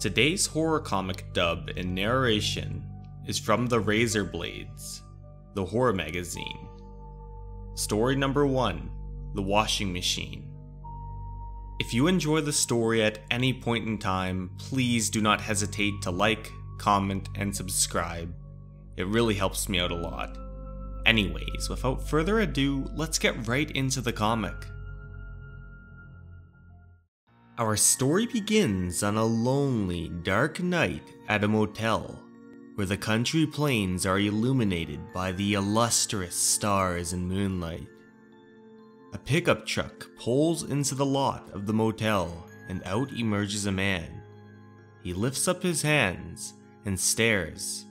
Today's horror comic dub and narration is from the Razorblades, the horror magazine. Story number 1, The Washing Machine. If you enjoy the story at any point in time, please do not hesitate to like, comment, and subscribe. It really helps me out a lot. Anyways, without further ado, let's get right into the comic. Our story begins on a lonely, dark night at a motel, where the country plains are illuminated by the illustrious stars and moonlight. A pickup truck pulls into the lot of the motel, and out emerges a man. He lifts up his hands and stares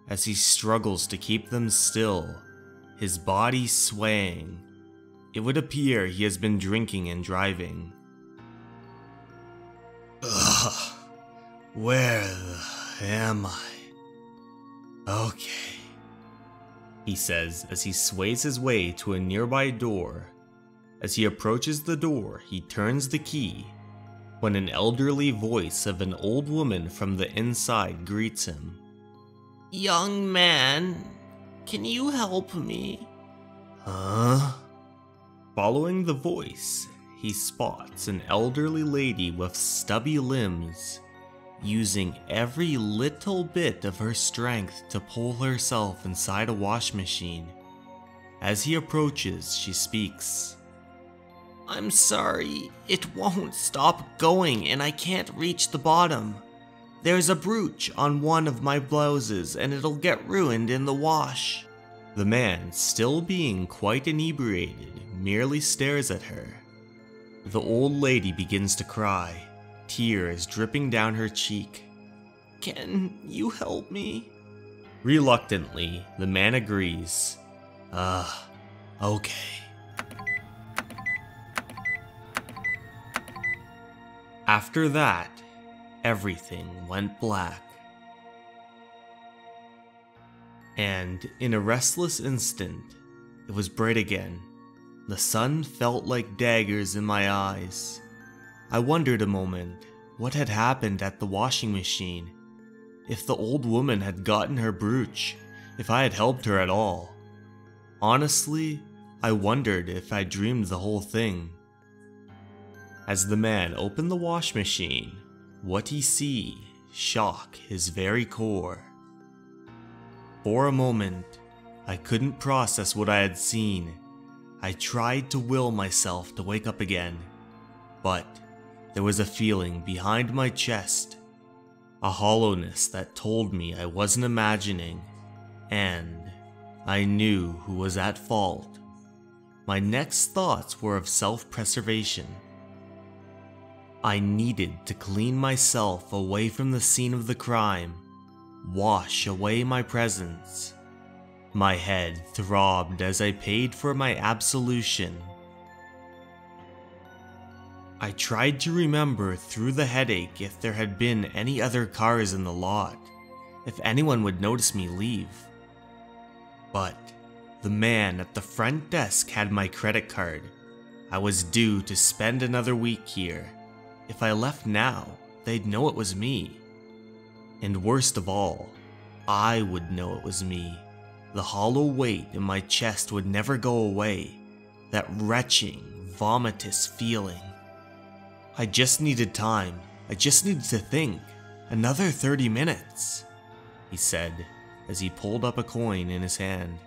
as he struggles to keep them still, his body swaying. It would appear he has been drinking and driving. Ugh, where the am I? Okay, he says as he sways his way to a nearby door. As he approaches the door, he turns the key, when an elderly voice of an old woman from the inside greets him. Young man, can you help me? Huh? Following the voice, he spots an elderly lady with stubby limbs, using every little bit of her strength to pull herself inside a wash machine. As he approaches, she speaks. I'm sorry, it won't stop going and I can't reach the bottom. There's a brooch on one of my blouses and it'll get ruined in the wash. The man, still being quite inebriated, merely stares at her. The old lady begins to cry, tears dripping down her cheek. Can you help me? Reluctantly, the man agrees. Okay. After that, everything went black. And in a restless instant, it was bright again. The sun felt like daggers in my eyes. I wondered a moment what had happened at the washing machine, if the old woman had gotten her brooch, if I had helped her at all. Honestly, I wondered if I dreamed the whole thing. As the man opened the wash machine, what he see shocked his very core. For a moment, I couldn't process what I had seen. I tried to will myself to wake up again, but there was a feeling behind my chest, a hollowness that told me I wasn't imagining, and I knew who was at fault. My next thoughts were of self-preservation. I needed to clean myself away from the scene of the crime, wash away my presence. My head throbbed as I paid for my absolution. I tried to remember through the headache if there had been any other cars in the lot, if anyone would notice me leave. But the man at the front desk had my credit card. I was due to spend another week here. If I left now, they'd know it was me. And worst of all, I would know it was me. The hollow weight in my chest would never go away, that retching, vomitous feeling. I just needed time. I just needed to think. Another 30 minutes, he said as he pulled up a coin in his hand.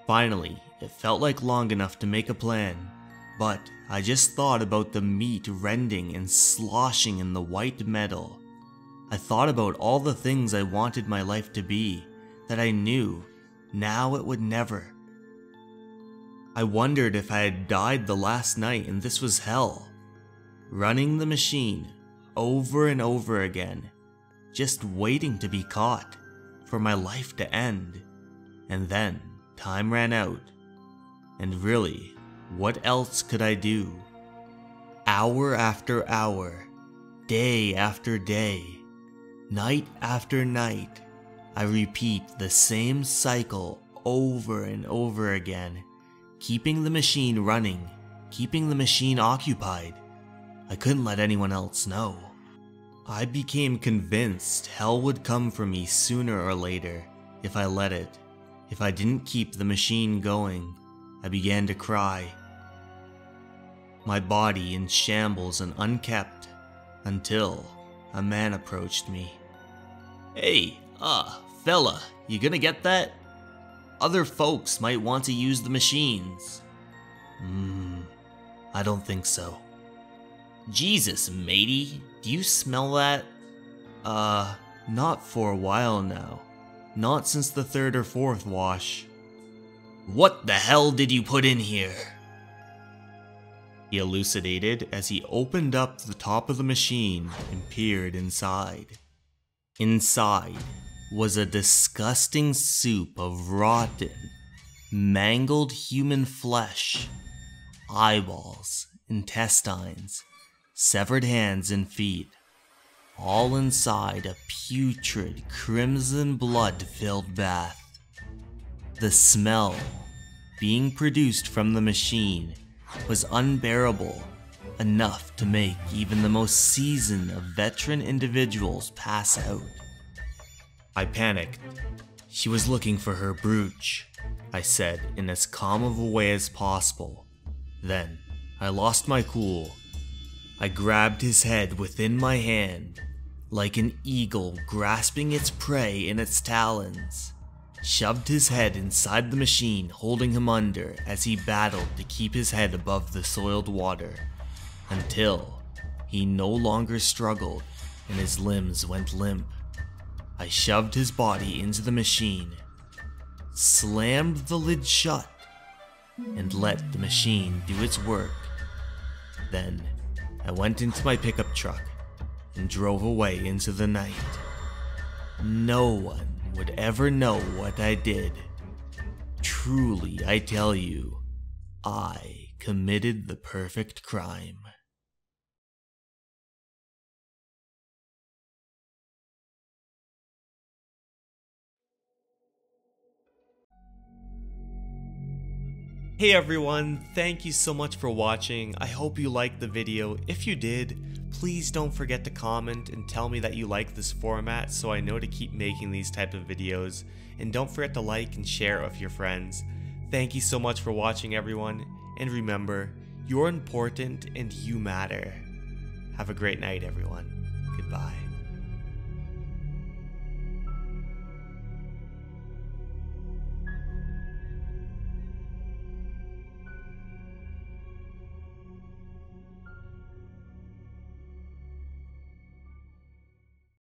Finally, it felt like long enough to make a plan, but I just thought about the meat rending and sloshing in the white metal. I thought about all the things I wanted my life to be, that I knew now it would never. I wondered if I had died the last night and this was hell. Running the machine over and over again, just waiting to be caught, for my life to end. And then time ran out. And really, what else could I do? Hour after hour, day after day, night after night, I repeat the same cycle over and over again, keeping the machine running, keeping the machine occupied. I couldn't let anyone else know. I became convinced hell would come for me sooner or later if I let it. If I didn't keep the machine going, I began to cry. My body in shambles and unkept, until a man approached me. Hey, fella, you gonna get that? Other folks might want to use the machines. I don't think so. Jesus, matey, do you smell that? Not for a while now. Not since the 3rd or 4th wash. What the hell did you put in here? He elucidated as he opened up the top of the machine and peered inside. Inside was a disgusting soup of rotten, mangled human flesh, eyeballs, intestines, severed hands and feet, all inside a putrid, crimson blood-filled bath. The smell being produced from the machine was unbearable, enough to make even the most seasoned of veteran individuals pass out. I panicked. She was looking for her brooch, I said in as calm of a way as possible. Then I lost my cool. I grabbed his head within my hand, like an eagle grasping its prey in its talons, shoved his head inside the machine, holding him under as he battled to keep his head above the soiled water, until he no longer struggled and his limbs went limp. I shoved his body into the machine, slammed the lid shut, and let the machine do its work. Then I went into my pickup truck and drove away into the night. No one would ever know what I did. Truly, I tell you, I committed the perfect crime. Hey everyone, thank you so much for watching. I hope you liked the video. If you did, please don't forget to comment and tell me that you like this format so I know to keep making these type of videos. And don't forget to like and share with your friends. Thank you so much for watching everyone, and remember, you're important and you matter. Have a great night everyone. Goodbye.